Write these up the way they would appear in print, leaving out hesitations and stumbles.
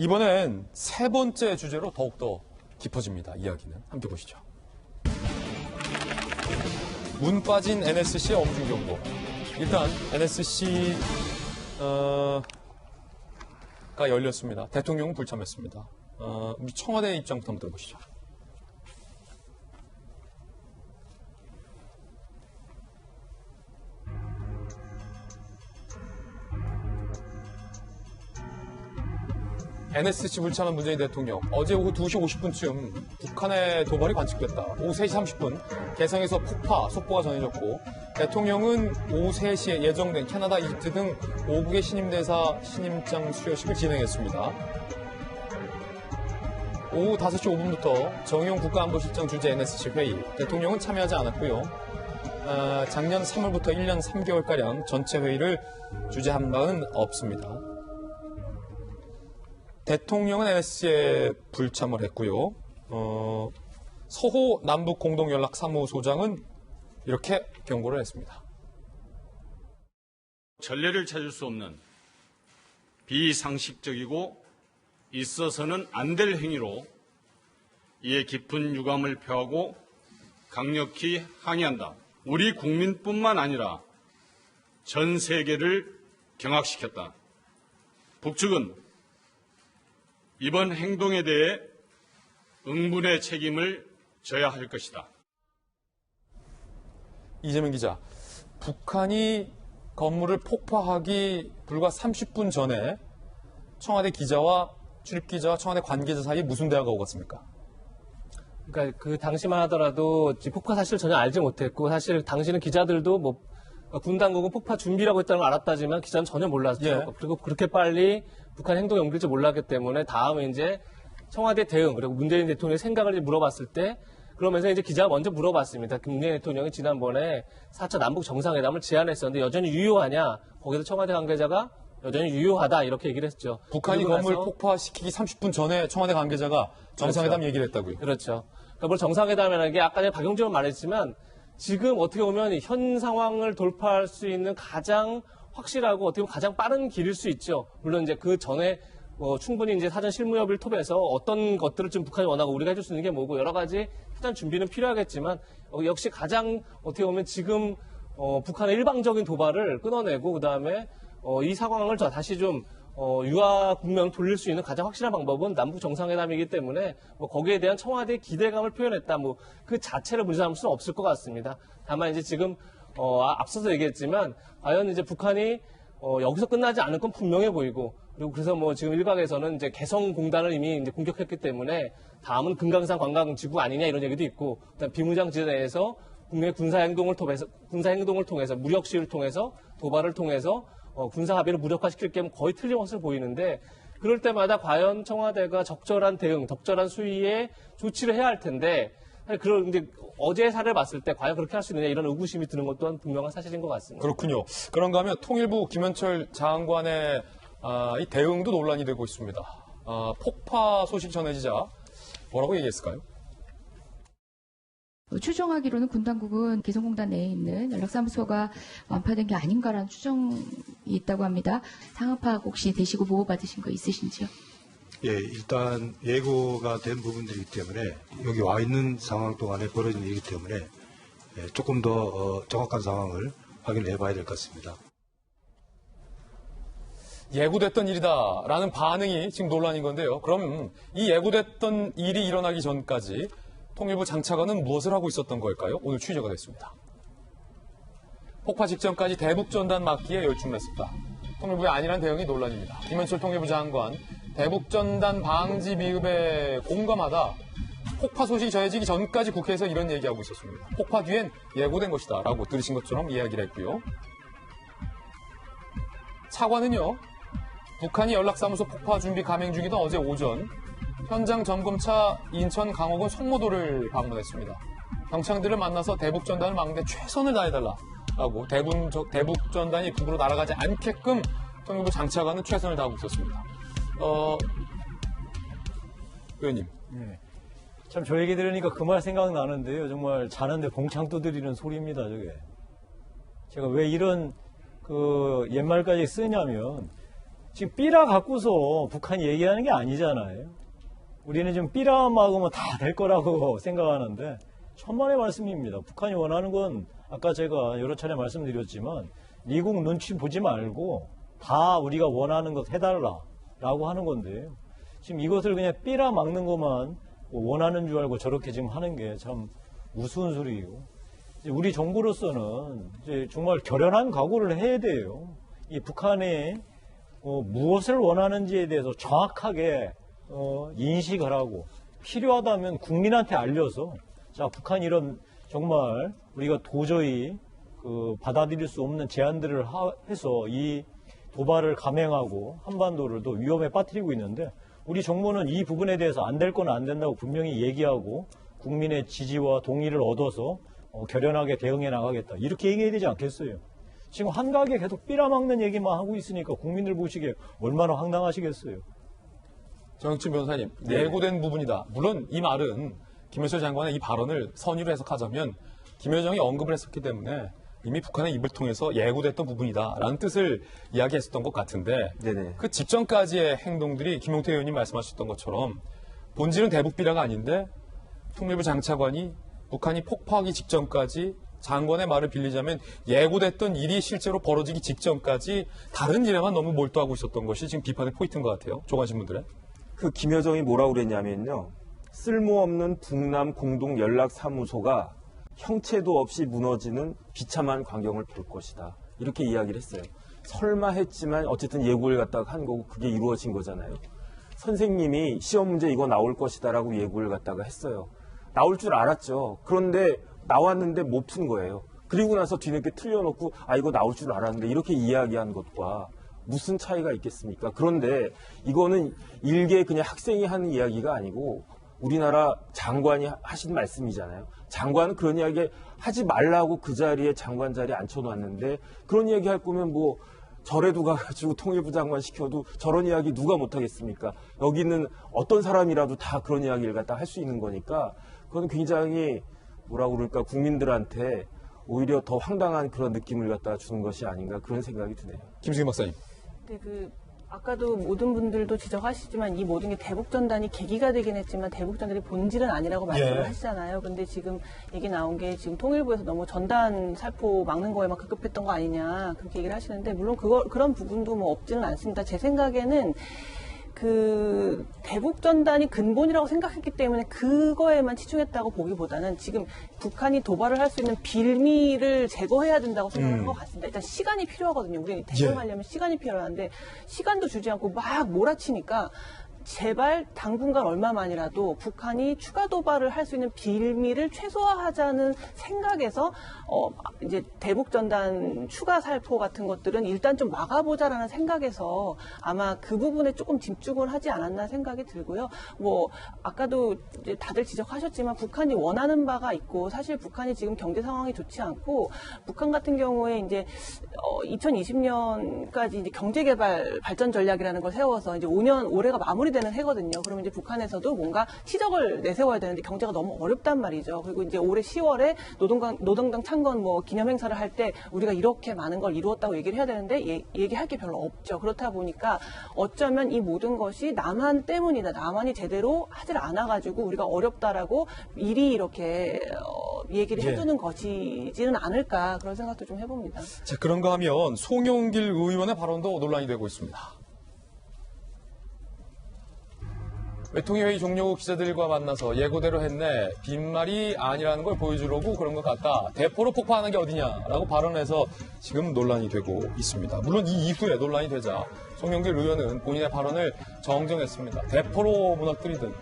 이번엔 세 번째 주제로 더욱더 깊어집니다. 이야기는 함께 보시죠. 문 빠진 NSC의 엄중 경고. 일단 NSC가 열렸습니다. 대통령은 불참했습니다. 우리 청와대 입장부터 한번 들어보시죠. NSC 불참한 문재인 대통령. 어제 오후 2시 50분쯤 북한의 도발이 관측됐다. 오후 3시 30분 개성에서 폭파 속보가 전해졌고 대통령은 오후 3시에 예정된 캐나다 이집트 등 5국의 신임대사 신임장 수여식을 진행했습니다. 오후 5시 5분부터 정용 국가안보실장 주재 NSC 회의. 대통령은 참여하지 않았고요. 작년 3월부터 1년 3개월가량 전체 회의를 주재한 바는 없습니다. 대통령은 NSC에 불참을 했고요. 서호 남북공동연락사무소장은 이렇게 경고를 했습니다. 전례를 찾을 수 없는 비상식적이고 있어서는 안 될 행위로 이에 깊은 유감을 표하고 강력히 항의한다. 우리 국민뿐만 아니라 전 세계를 경악시켰다. 북측은 이번 행동에 대해 응분의 책임을 져야 할 것이다. 이재명 기자, 북한이 건물을 폭파하기 불과 30분 전에 청와대 기자와 출입기자와 청와대 관계자 사이에 무슨 대화가 오갔습니까? 그러니까 그 당시만 하더라도 폭파 사실을 전혀 알지 못했고 사실 당시는 기자들도 군 당국은 폭파 준비라고 했다는 걸 알았다지만 기자는 전혀 몰랐죠. 예. 그리고 그렇게 빨리 북한 행동이 연결될 줄 몰랐기 때문에 다음에 이제 청와대 대응 그리고 문재인 대통령의 생각을 물어봤을 때 그러면서 이제 기자가 먼저 물어봤습니다. 문재인 대통령이 지난번에 4차 남북 정상회담을 제안했었는데 여전히 유효하냐? 거기서 청와대 관계자가 여전히 유효하다 이렇게 얘기를 했죠. 북한이 건물 폭파시키기 30분 전에 청와대 관계자가 정상회담 그렇죠. 얘기를 했다고요? 그렇죠. 그러니까 뭘 정상회담이라는 게 아까 전에 박영준 말했지만 지금 어떻게 보면 현 상황을 돌파할 수 있는 가장 확실하고 어떻게 보면 가장 빠른 길일 수 있죠. 물론 이제 그 전에 충분히 이제 사전 실무협의를 통해서 어떤 것들을 좀 북한이 원하고 우리가 해줄 수 있는 게 뭐고 여러 가지 사전 준비는 필요하겠지만 역시 가장 어떻게 보면 지금 북한의 일방적인 도발을 끊어내고 그다음에 이 상황을 다시 좀 유화 국면을 돌릴 수 있는 가장 확실한 방법은 남북 정상회담이기 때문에 거기에 대한 청와대의 기대감을 표현했다. 그 자체를 문제삼을 수는 없을 것 같습니다. 다만 이제 지금 앞서서 얘기했지만 과연 이제 북한이 여기서 끝나지 않을 건 분명해 보이고 그리고 그래서 지금 일각에서는 이제 개성공단을 이미 이제 공격했기 때문에 다음은 금강산 관광지구 아니냐 이런 얘기도 있고 그다음 비무장 지대 내에서 국내 군사 행동을 통해서 무력 시위를 통해서 도발을 통해서 군사 합의를 무력화시킬 게 거의 틀림없어 보이는데 그럴 때마다 과연 청와대가 적절한 대응, 적절한 수위의 조치를 해야 할 텐데 그런데 어제 사례를 봤을 때 과연 그렇게 할 수 있느냐 이런 의구심이 드는 것 또한 분명한 사실인 것 같습니다. 그렇군요. 그런가 하면 통일부 김현철 장관의 이 대응도 논란이 되고 있습니다. 폭파 소식 전해지자 뭐라고 얘기했을까요? 추정하기로는 군 당국은 개성공단 내에 있는 연락사무소가 완파된 게 아닌가라는 추정이 있다고 합니다. 상황 파악 혹시 되시고 보고받으신 거 있으신지요? 예, 일단 예고가 된 부분들이기 때문에 여기 와 있는 상황 동안에 벌어진 일이기 때문에 조금 더 정확한 상황을 확인해 봐야 될 것 같습니다. 예고됐던 일이다라는 반응이 지금 논란인 건데요. 그럼 이 예고됐던 일이 일어나기 전까지 통일부 장차관은 무엇을 하고 있었던 걸까요? 오늘 취재가 됐습니다. 폭파 직전까지 대북전단 막기에 열중했습니다. 통일부의 안일한 대응이 논란입니다. 김현철 통일부 장관, 대북전단 방지 미흡에 공감하다 폭파 소식이 전해지기 전까지 국회에서 이런 얘기하고 있었습니다. 폭파 뒤엔 예고된 것이다 라고 들으신 것처럼 이야기를 했고요. 차관은요, 북한이 연락사무소 폭파 준비 감행 중이던 어제 오전 현장 점검차 인천 강호군 송모도를 방문했습니다. 경찰들을 만나서 대북전단을 막는데 최선을 다해달라라고 대북전단이 북으로 날아가지 않게끔 통일부 장차관은 최선을 다하고 있었습니다. 의원님. 네. 참 저 얘기 들으니까 그 말 생각나는데요. 정말 자는데 봉창 두드리는 소리입니다, 저게. 제가 왜 이런 옛말까지 쓰냐면 지금 삐라 갖고서 북한이 얘기하는 게 아니잖아요. 우리는 지금 삐라 막으면 다 될 거라고 생각하는데 천만의 말씀입니다. 북한이 원하는 건 아까 제가 여러 차례 말씀드렸지만 미국 눈치 보지 말고 다 우리가 원하는 것 해달라라고 하는 건데요. 지금 이것을 그냥 삐라 막는 것만 원하는 줄 알고 저렇게 지금 하는 게 참 우스운 소리이고, 이제 우리 정부로서는 이제 정말 결연한 각오를 해야 돼요. 이 북한이 무엇을 원하는지에 대해서 정확하게 인식을 하고 필요하다면 국민한테 알려서 자, 북한이 이런 정말 우리가 도저히 받아들일 수 없는 제안들을 해서 이 도발을 감행하고 한반도를 더 위험에 빠뜨리고 있는데 우리 정부는 이 부분에 대해서 안 될 건 안 된다고 분명히 얘기하고 국민의 지지와 동의를 얻어서 결연하게 대응해 나가겠다. 이렇게 얘기해야 되지 않겠어요? 지금 한가하게 계속 삐라막는 얘기만 하고 있으니까 국민들 보시기에 얼마나 황당하시겠어요? 정영진 변호사님, 예고된 부분이다. 물론 이 말은 김여철 장관의 이 발언을 선의로 해석하자면 김여정이 언급을 했었기 때문에 이미 북한의 입을 통해서 예고됐던 부분이다라는 뜻을 이야기했었던 것 같은데 네네. 그 직전까지의 행동들이 김용태 의원님 말씀하셨던 것처럼 본질은 대북 비라가 아닌데 통일부 장차관이 북한이 폭파하기 직전까지 장관의 말을 빌리자면 예고됐던 일이 실제로 벌어지기 직전까지 다른 일에만 너무 몰두하고 있었던 것이 지금 비판의 포인트인 것 같아요. 조관신문들의. 그 김여정이 뭐라고 그랬냐면요. 쓸모없는 북남 공동연락사무소가 형체도 없이 무너지는 비참한 광경을 볼 것이다. 이렇게 이야기를 했어요. 설마 했지만 어쨌든 예고를 갖다가 한 거고 그게 이루어진 거잖아요. 선생님이 시험 문제 이거 나올 것이다라고 예고를 갖다가 했어요. 나올 줄 알았죠. 그런데 나왔는데 못 푼 거예요. 그리고 나서 뒤늦게 틀려놓고 이거 나올 줄 알았는데 이렇게 이야기한 것과 무슨 차이가 있겠습니까? 그런데 이거는 일개 그냥 학생이 하는 이야기가 아니고 우리나라 장관이 하신 말씀이잖아요. 장관은 그런 이야기 하지 말라고 그 자리에 장관 자리에 앉혀놨는데 그런 이야기 할 거면 뭐 절에도 가가지고 통일부 장관 시켜도 저런 이야기 누가 못하겠습니까? 여기는 어떤 사람이라도 다 그런 이야기를 갖다 할 수 있는 거니까 그건 굉장히 뭐라고 그럴까 국민들한테 오히려 더 황당한 그런 느낌을 갖다 주는 것이 아닌가 그런 생각이 드네요. 김승희 박사님. 네, 아까도 모든 분들도 지적하시지만 이 모든 게 대북전단이 계기가 되긴 했지만 대북전단이 본질은 아니라고 말씀을 하시잖아요. 근데 지금 얘기 나온 게 지금 통일부에서 너무 전단 살포 막는 거에만 급급했던 거 아니냐 그렇게 얘기를 하시는데 물론 그런 부분도 뭐 없지는 않습니다. 제 생각에는 그 대북전단이 근본이라고 생각했기 때문에 그거에만 치중했다고 보기보다는 지금 북한이 도발을 할 수 있는 빌미를 제거해야 된다고 생각하는 것 같습니다. 일단 시간이 필요하거든요. 우리 대응하려면 시간이 필요한데 시간도 주지 않고 막 몰아치니까 제발 당분간 얼마만이라도 북한이 추가 도발을 할 수 있는 빌미를 최소화하자는 생각에서 이제 대북전단 추가 살포 같은 것들은 일단 좀 막아보자라는 생각에서 아마 그 부분에 조금 집중을 하지 않았나 생각이 들고요. 뭐 아까도 이제 다들 지적하셨지만 북한이 원하는 바가 있고 사실 북한이 지금 경제 상황이 좋지 않고 북한 같은 경우에 이제 2020년까지 이제 경제개발 발전 전략이라는 걸 세워서 이제 올해가 마무리되는 해거든요. 그러면 이제 북한에서도 뭔가 시적을 내세워야 되는데 경제가 너무 어렵단 말이죠. 그리고 이제 올해 10월에 노동당 창건 뭐 기념행사를 할 때 우리가 이렇게 많은 걸 이루었다고 얘기를 해야 되는데 얘기할 게 별로 없죠. 그렇다 보니까 어쩌면 이 모든 것이 남한 때문이다. 남한이 제대로 하질 않아가지고 우리가 어렵다라고 미리 이렇게 얘기를 해두는 것이지는 않을까 그런 생각도 좀 해봅니다. 자, 그런가 하면 송영길 의원의 발언도 논란이 되고 있습니다. 외통위회의 종료 후 기자들과 만나서 예고대로 했네. 빈말이 아니라는 걸 보여주려고 그런 것 같다. 대포로 폭파하는 게 어디냐라고 발언해서 지금 논란이 되고 있습니다. 물론 이 이후에 논란이 되자 송영길 의원은 본인의 발언을 정정했습니다. 대포로 무너뜨리든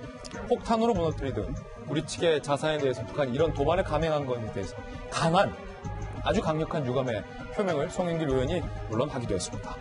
폭탄으로 무너뜨리든 우리 측의 자산에 대해서 북한이 이런 도발을 감행한 것에 대해서 아주 강력한 유감의 표명을 송영길 의원이 물론 하기도 했습니다.